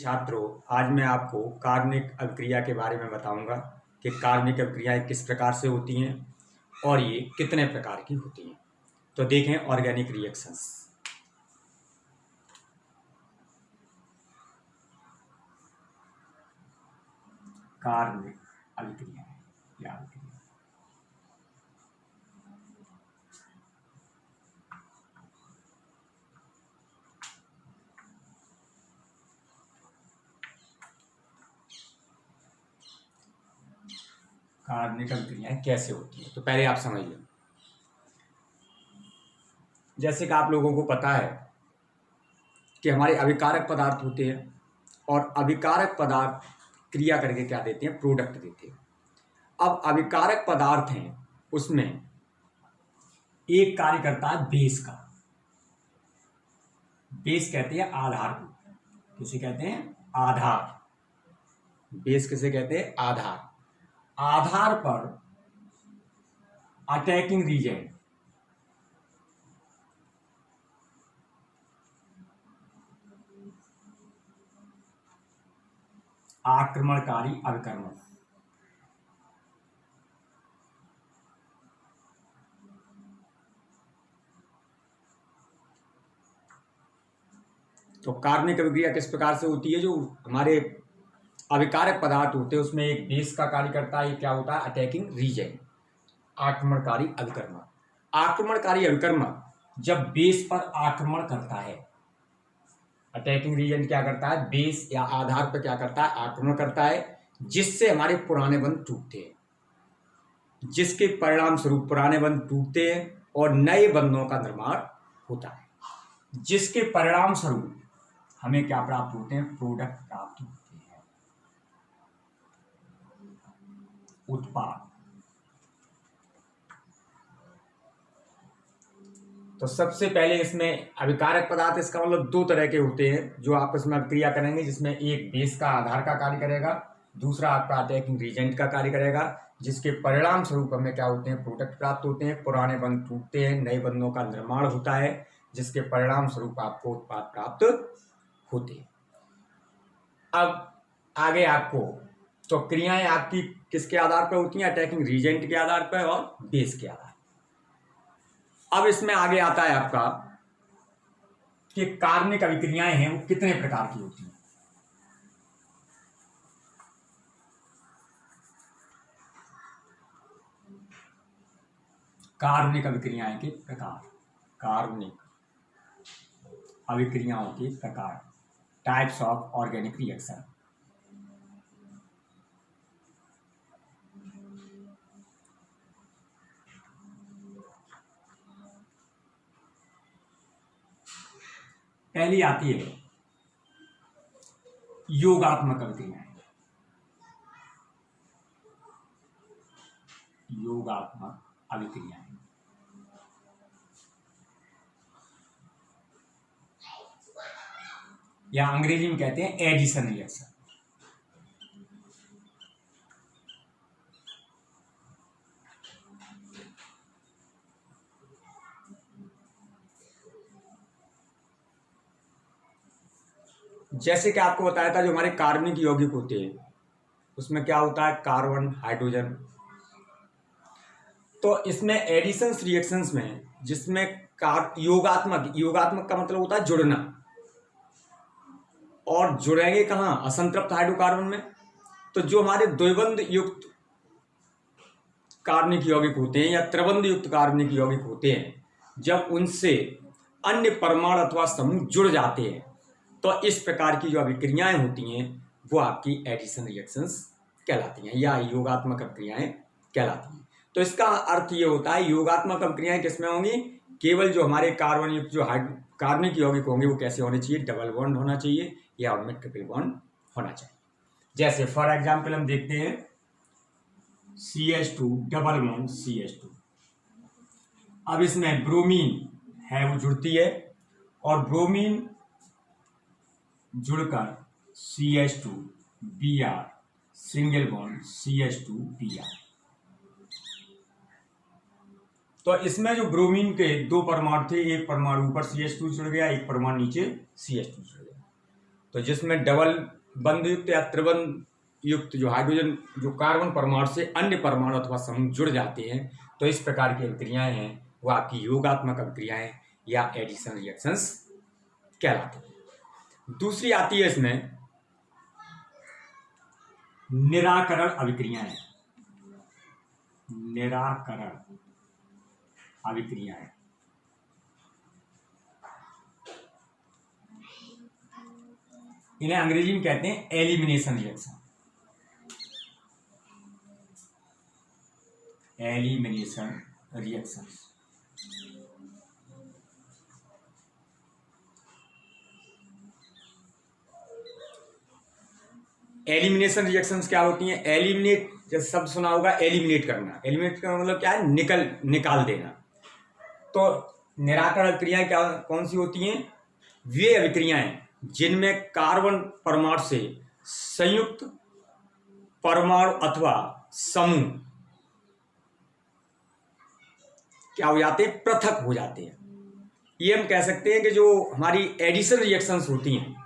छात्रों, आज मैं आपको कार्बनिक अभिक्रिया के बारे में बताऊंगा कि कार्बनिक अभिक्रियाएं किस प्रकार से होती हैं और ये कितने प्रकार की होती हैं। तो देखें ऑर्गेनिक रिएक्शंस। कार्बनिक अभिक्रियाएं या अभिक्रिया। कार्बनिक अभिक्रियाएं कैसे होती हैं, तो पहले आप समझिए। जैसे कि आप लोगों को पता है कि हमारे अभिकारक पदार्थ होते हैं और अभिकारक पदार्थ क्रिया करके क्या देते हैं, प्रोडक्ट देते हैं। अब अभिकारक पदार्थ हैं, उसमें एक कार्य करता है बेस का। बेस कहते हैं आधार को। किसे कहते हैं? आधार। बेस किसे कहते हैं? आधार। आधार पर अटैकिंग रीजेंट, आक्रमणकारी अभिकर्मक। तो कार्बनिक अभिक्रिया किस प्रकार से होती है? जो हमारे अभिकारक पदार्थ होते हैं उसमें एक बेस का कार्य करता है। क्या होता है? अटैकिंग रीजेंट, आक्रमणकारी अभिकर्मक। आक्रमणकारी अभिकर्मक जब बेस पर आक्रमण करता है, अटैकिंग रीजेंट क्या करता है? बेस या आधार पर क्या करता है? आक्रमण करता है, जिससे हमारे पुराने बंध टूटते हैं, जिसके परिणाम स्वरूप पुराने बंध टूटते हैं और नए बंधों का निर्माण होता है, जिसके परिणाम स्वरूप हमें क्या प्राप्त होते हैं? प्रोडक्ट प्राप्त होते हैं, उत्पाद। तो सबसे पहले इसमें अभिकारक पदार्थ, इसका मतलब दो तरह के होते हैं जो आपस में अभिक्रिया करेंगे, जिसमें एक बेस का आधार का कार्य करेगा, दूसरा आपका अटैकिंग रीजेंट का कार्य करेगा, जिसके परिणाम स्वरूप हमें क्या होते हैं? प्रोडक्ट प्राप्त होते हैं, पुराने बंध टूटते हैं, नए बंधों का निर्माण होता है, जिसके परिणाम स्वरूप आपको उत्पाद प्राप्त होते हैं। अब आगे आपको तो क्रियाएं आपकी किसके आधार पर होती हैं? अटैकिंग रीजेंट के आधार पर और बेस के आधार। अब इसमें आगे आता है आपका कि कार्बनिक अभिक्रियाएं हैं वो कितने प्रकार की होती हैं। कार्बनिक अभिक्रियाएं के प्रकार, कार्बनिक अभिक्रियाओं के प्रकार, टाइप्स ऑफ ऑर्गेनिक रिएक्शन। पहली आती है योगात्मक अभिक्रियाएं। योगात्मक अभिक्रियाएं या अंग्रेजी में कहते हैं एडिशन रिएक्शन। जैसे कि आपको बताया था, जो हमारे कार्बनिक यौगिक होते हैं उसमें क्या होता है? Carbon, hydrogen. तो इसमें एडिशन रिएक्शंस में, जिसमें योगात्मक, योगात्मक का मतलब होता है जुड़ना, और जुड़ेंगे कहाँ? असंतृप्त हाइड्रोकार्बन में। तो जो हमारे द्विबंध युक्त कार्बनिक यौगिक होते हैं या त्रिबंध युक्त कार्बनिक यौगिक होते हैं, जब उनसे अन्य परमाणु अथवा समूह जुड़ जाते हैं, तो इस प्रकार की जो अभिक्रियाएं होती हैं वो आपकी एडिशन रिएक्शंस कहलाती हैं या योगात्मक अभिक्रियाएं कहलाती हैं। तो इसका अर्थ ये होता है, योगात्मक अभिक्रियाएं किसमें होंगी? केवल जो हमारे कार्बन युक्त जो कार्बनिक यौगिक होंगे वो कैसे होने चाहिए? डबल बॉन्ड होना चाहिए या उनमें ट्रिपल बॉन्ड होना चाहिए। जैसे फॉर एग्जाम्पल हम देखते हैं CH2 डबल बॉन्ड CH2। अब इसमें ब्रोमीन है वो जुड़ती है और ब्रोमीन जुड़कर CH2 Br single bond CH2 Br। तो इसमें जो ब्रोमीन के दो परमाणु थे, एक परमाणु ऊपर CH2 जुड़ गया, एक परमाणु नीचे CH2 जुड़ गया। तो जिसमें डबल बंध युक्त या त्रिबंध युक्त जो हाइड्रोजन जो कार्बन परमाणु से अन्य परमाणु अथवा समूह जुड़ जाते हैं, तो इस प्रकार की अभिक्रियाएं हैं वो आपकी योगात्मक अभिक्रियाएं या एडिशन रिएक्शंस कहलाती हैं। दूसरी आती है इसमें निराकरण अभिक्रियाएं। निराकरण अभिक्रियाएं इन्हें अंग्रेजी में कहते हैं elimination reaction. Elimination reaction elimination reactions क्या होती हैं? एलिमिनेट, जैसे शब्द सुना होगा, एलिमिनेट करना। एलिमिनेट करना मतलब क्या है? निकाल देना। तो निराकरण अभिक्रियाएं क्या कौन सी होती हैं? वे अभिक्रियाएं जिनमें कार्बन परमाणु से संयुक्त परमाणु अथवा समूह क्या हो जाते हैं? पृथक हो जाते हैं। ये हम कह सकते हैं कि जो हमारी एडिशन रिएक्शंस होती हैं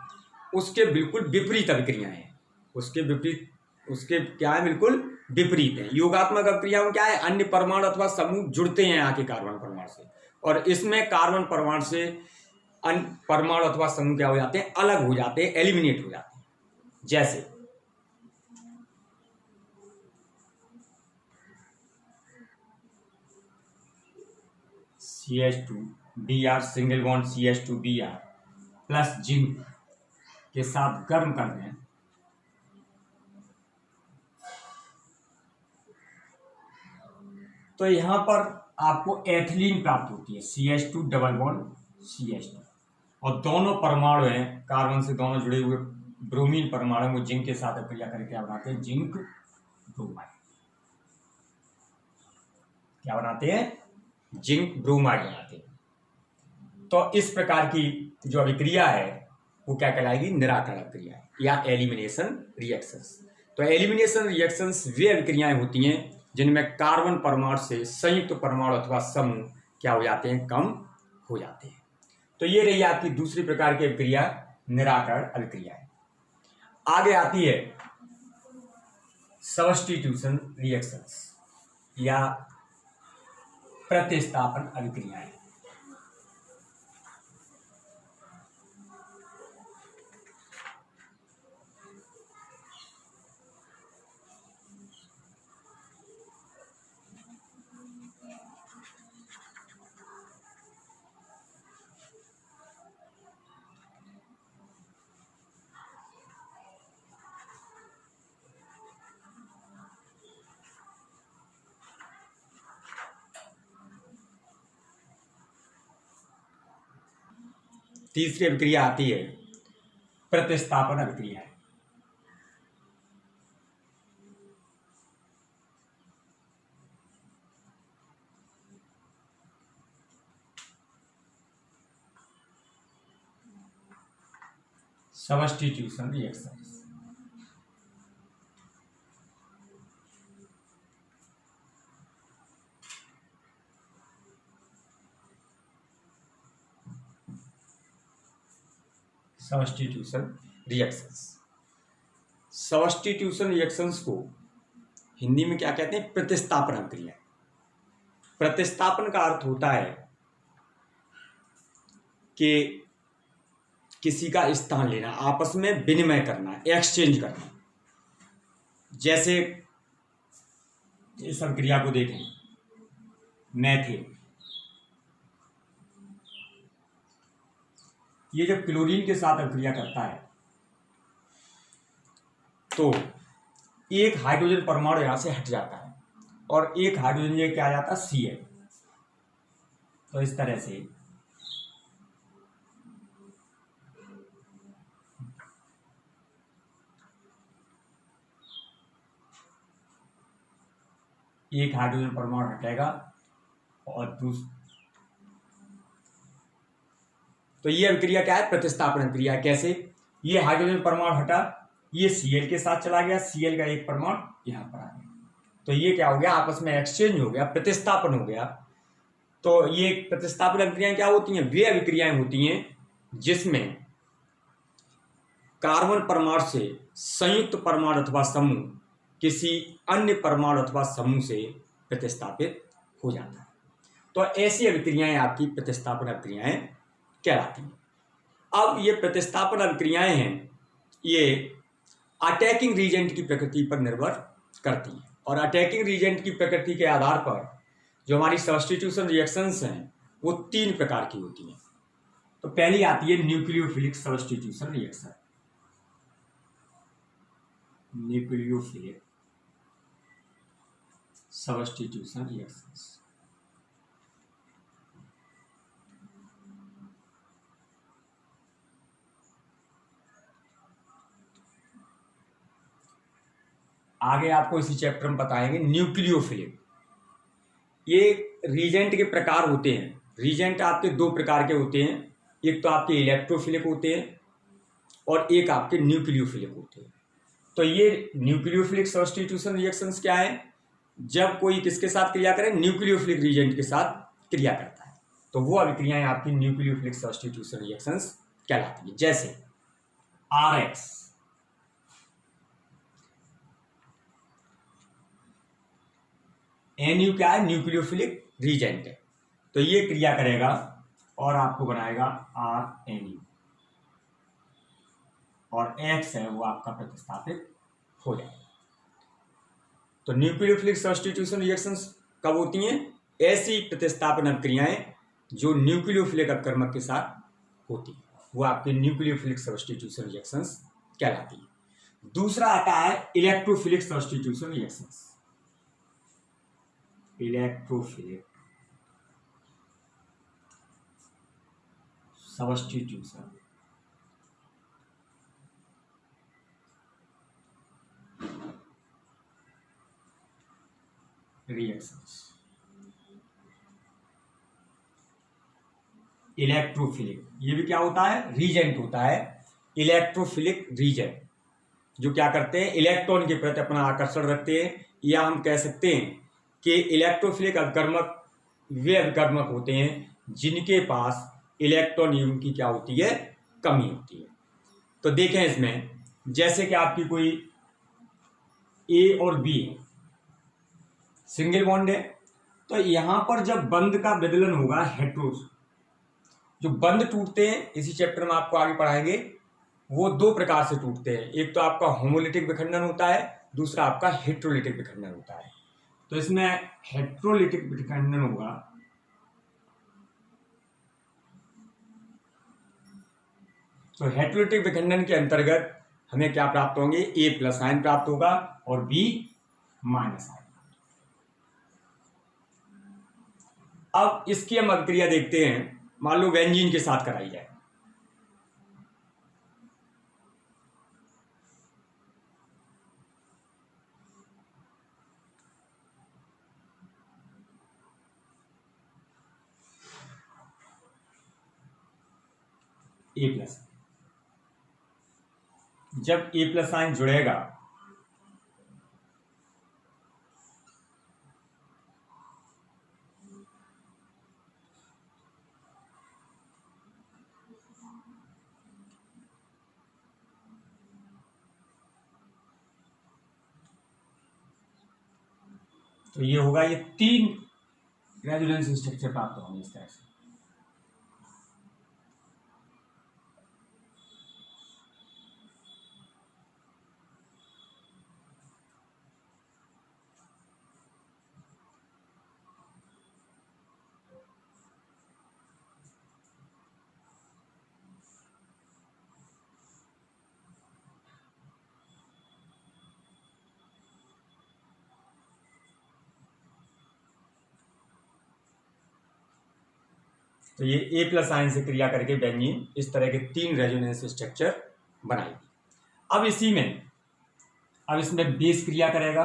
उसके बिल्कुल विपरीत अभिक्रियाएं हैं। उसके क्या है? बिल्कुल विपरीत है। योगात्मक अभिक्रियाओं क्या है? अन्य परमाणु अथवा समूह जुड़ते हैं आके कार्बन परमाणु से, और इसमें कार्बन परमाणु से अन्य परमाणु अथवा समूह क्या हो जाते हैं? अलग हो जाते हैं, एलिमिनेट हो जाते हैं। जैसे CH2Br single bond CH2Br plus zinc के साथ गर्म कर दें तो यहां पर आपको एथिलीन प्राप्त होती है। CH2 डबल बॉन्ड CH2, और दोनों परमाणु हैं कार्बन से दोनों जुड़े हुए ब्रोमीन परमाणु वो जिंक के साथ क्रिया करके क्या बनाते हैं? Zinc bromide. क्या बनाते हैं? जिंक ब्रोमाइड बनाते हैं। तो इस प्रकार की जो अभिक्रिया है वो क्या कहलाएगी? निराकरण अभिक्रिया या एलिमिनेशन रिएक्शंस। तो एलिमिनेशन रिएक्शंस वे अभिक्रियाएं होती हैं जिनमें कार्बन परमाणु से संयुक्त परमाणु अथवा समूह क्या हो जाते हैं? कम हो जाते हैं। तो ये रही आपकी दूसरी प्रकार की अभिक्रिया, निराकरण अभिक्रिया। आगे आती है सब्स्टिट्यूशन रिएक्शंस या प्रतिस्थापन अभिक्रियाएं। तीसरी अभिक्रिया आती है प्रतिस्थापन अभिक्रिया। Substitution reaction. Substitution reactions. Substitution reactions को हिंदी में क्या कहते हैं? प्रतिस्थापन अभिक्रिया। प्रतिस्थापन का अर्थ होता है कि किसी का स्थान लेना, आपस में विनिमय करना, एक्सचेंज करना। जैसे इस अभिक्रिया को देखें, मैथिल, ये जब क्लोरीन के साथ अभिक्रिया करता है तो एक हाइड्रोजन परमाणु यहां से हट जाता है और एक हाइड्रोजन ये क्या आ जाता है? Cl। तो इस तरह से एक हाइड्रोजन परमाणु हटेगा और तो ये अभिक्रिया क्या है? प्रतिस्थापन अभिक्रिया। कैसे? ये हाइड्रोजन परमाणु हटा, ये Cl के साथ चला गया, Cl का एक परमाणु यहां पर आ गया, तो ये क्या हो गया? आपस में एक्सचेंज हो गया, प्रतिस्थापन हो गया। तो ये प्रतिस्थापन अभिक्रियाएं क्या होती हैं? वे अभिक्रियाएं होती हैं जिसमें कार्बन परमाणु से संयुक्त परमाणु अथवा समूह किसी अन्य परमाणु अथवा समूह से प्रतिस्थापित हो जाता है। तो ऐसी अभिक्रियाएं आपकी प्रतिस्थापन अभिक्रियाएं कहलाती हैं। अब ये प्रतिस्थापन अभिक्रियाएं हैं, ये अटैकिंग रीजेंट की प्रकृति पर निर्भर करती हैं, और अटैकिंग रीजेंट की प्रकृति के आधार पर जो हमारी सब्स्टिट्यूशन रिएक्शंस हैं वो 3 प्रकार की होती हैं। तो पहली आती है nucleophilic substitution reaction. Nucleophilic substitution reactions. आगे आपको इसी चैप्टर में बताएंगे न्यूक्लियोफिलिक। ये रीजेंट के प्रकार होते हैं। रीजेंट आपके 2 प्रकार के होते हैं, एक तो आपके इलेक्ट्रोफिलिक होते हैं और एक आपके न्यूक्लियोफिलिक होते हैं। तो ये न्यूक्लियोफिलिक सब्स्टिट्यूशन रिएक्शंस क्या है? जब कोई किसके साथ क्रिया करे? न्यूक्लियोफिलिक रीजेंट के साथ क्रिया करता है, तो वो अभिक्रियाएं आपकी न्यूक्लियोफिलिक सब्स्टिट्यूशन रिएक्शंस कहलाती है। जैसे RX, NU क्या है? न्यूक्लियोफिलिक रीजेंट है, तो ये क्रिया करेगा और आपको बनाएगा RNU, और X है वो आपका प्रतिस्थापित हो जाएगा। तो न्यूक्लियोफिलिक सब्स्टिट्यूशन रिएक्शंस कब होती हैं? ऐसी प्रतिस्थापन अभिक्रियाएं जो न्यूक्लियोफिलिक अपकर्मक के साथ होती है, वो आपके न्यूक्लियोफिलिक सब्स्टिट्यूशन रिएक्शंस कहलाती है। दूसरा आता है electrophilic substitution reactions. Electrophilic substitution reactions. Electrophilic, ये भी क्या होता है? रीजेंट होता है। इलेक्ट्रोफिलिक रीजेंट जो क्या करते हैं? इलेक्ट्रॉन के प्रति अपना आकर्षण रखते हैं, या हम कह सकते हैं कि इलेक्ट्रोफिलिक अभिकर्मक वे अभिकर्मक होते हैं जिनके पास इलेक्ट्रॉन युग्म की क्या होती है? कमी होती है। तो देखें इसमें, जैसे कि आपकी कोई A और B सिंगल बॉन्ड है, तो यहां पर जब बंध का विदलन होगा हेट्रो, जो बंध टूटते हैं इसी चैप्टर में आपको आगे पढ़ाएंगे, वो 2 प्रकार से टूटते हैं। एक तो आपका होमोलिटिक विखंडन होता है, दूसरा आपका हेट्रोलिटिक विखंडन होता है। तो इसमें हेट्रोलिटिक विखंडन होगा, तो हेट्रोलिटिक विखंडन के अंतर्गत हमें क्या प्राप्त होंगे? A+ आयन प्राप्त होगा और B- आयन। अब इसकी हम अभिक्रिया देखते हैं। मान लो बेंजीन के साथ कराई जाए, A+, जब A+ आयन जुड़ेगा तो ये होगा, ये 3 रेजोनेंस स्ट्रक्चर प्राप्त होंगे इस तरह से। तो ये A+ आयन से क्रिया करके बेंजीन इस तरह के 3 रेजोनेंस स्ट्रक्चर बनाएगी। अब इसमें बेस क्रिया करेगा,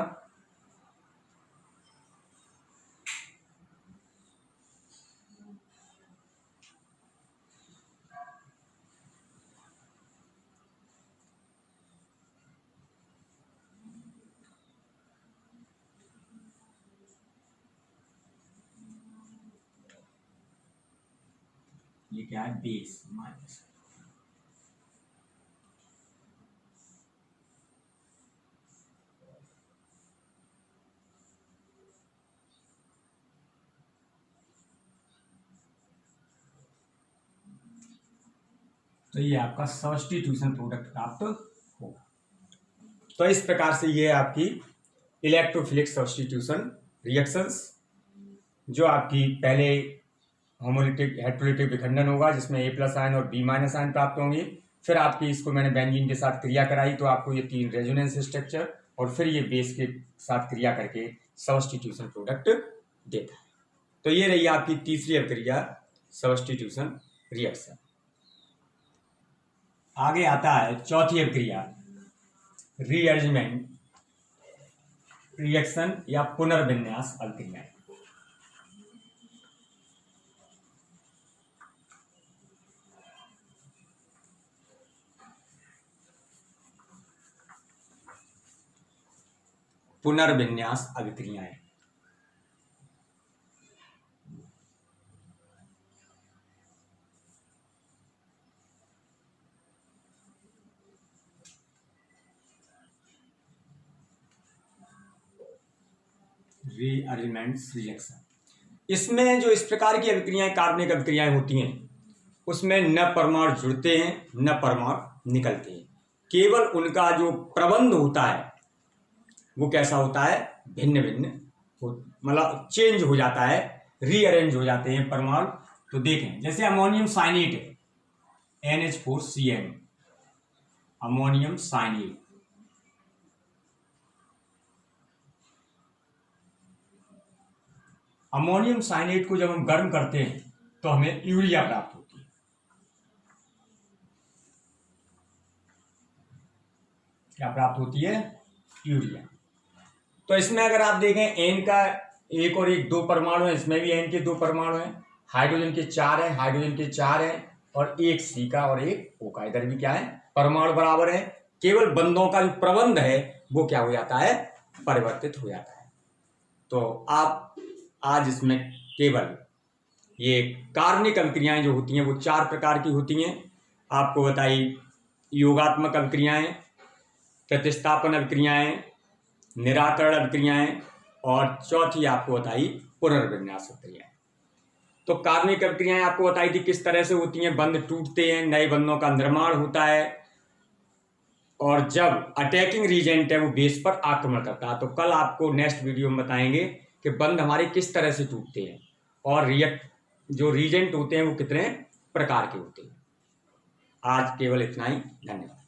ये क्या है? Base minus. तो ये आपका सब्स्टिट्यूशन प्रोडक्ट प्राप्त होगा। तो इस प्रकार से ये आपकी इलेक्ट्रोफिलिक सब्स्टिट्यूशन रिएक्शंस, जो आपकी पहले होमोलिटिक हेट्रोलिटिक विखंडन होगा जिसमें A+ आयन और B- आयन प्राप्त होंगे, फिर आपकी इसको मैंने बेंजीन के साथ क्रिया कराई तो आपको ये 3 रेजोनेंस स्ट्रक्चर, और फिर ये बेस के साथ क्रिया करके सब्स्टिट्यूशन प्रोडक्ट देता है। तो ये रही आपकी तीसरी अभिक्रिया सब्स्टिट्यूशन रिएक्शन। आगे आता है चौथी अभिक्रिया रीअरेंजमेंट रिएक्शन या पुनर्विन्यास अभिक्रिया। पुनर्विन्यास अभिक्रियाएं। रीअरेंजमेंट रिएक्शन, इसमें जो इस प्रकार की अभिक्रियाएं कार्बनिक अभिक्रियाएं होती हैं उसमें न परमाणु जुड़ते हैं न परमाणु निकलते हैं, केवल उनका जो प्रबंध होता है वो कैसा होता है, भिन्न भिन्न, मतलब चेंज हो जाता है, रीअरेंज हो जाते हैं परमाणु। तो देखें जैसे अमोनियम साइनेट है NH4Cl, अमोनियम साइनेट, अमोनियम साइनेट को जब हम गर्म करते हैं तो हमें यूरिया प्राप्त होती है। क्या प्राप्त होती है, यूरिया। तो इसमें अगर आप देखें N का 1 और 1 2 परमाणु है, इसमें भी N के 2 परमाणु हैं, हाइड्रोजन के 4 हैं, हाइड्रोजन के 4 हैं, और 1 C का और 1 O का, इधर भी क्या है, परमाणु बराबर है, केवल बंधों का जो प्रबंध है वो क्या हो जाता है, परिवर्तित हो जाता है। तो आप आज इसमें केवल ये कार्बनिक अभिक्रियाएं जो होती हैं वो 4 प्रकार की होती हैं, आपको बताई योगात्मक अभिक्रियाएं, प्रतिस्थापन अभिक्रियाएं, निराकरण अभिक्रियाएं, और चौथी आपको बताई पुनर्विन्यास अभिक्रियाएं। तो कार्बनिक अभिक्रियाएं आपको बताई थी किस तरह से होती हैं, बंध टूटते हैं, नए बंधों का निर्माण होता है, और जब अटैकिंग रीजेंट है वो बेस पर आक्रमण करता है। तो कल आपको नेक्स्ट वीडियो में बताएंगे कि बंध हमारे किस तरह से टूटते हैं और जो रीजेंट होते हैं वो कितने प्रकार के होते हैं। आज केवल इतना ही, धन्यवाद।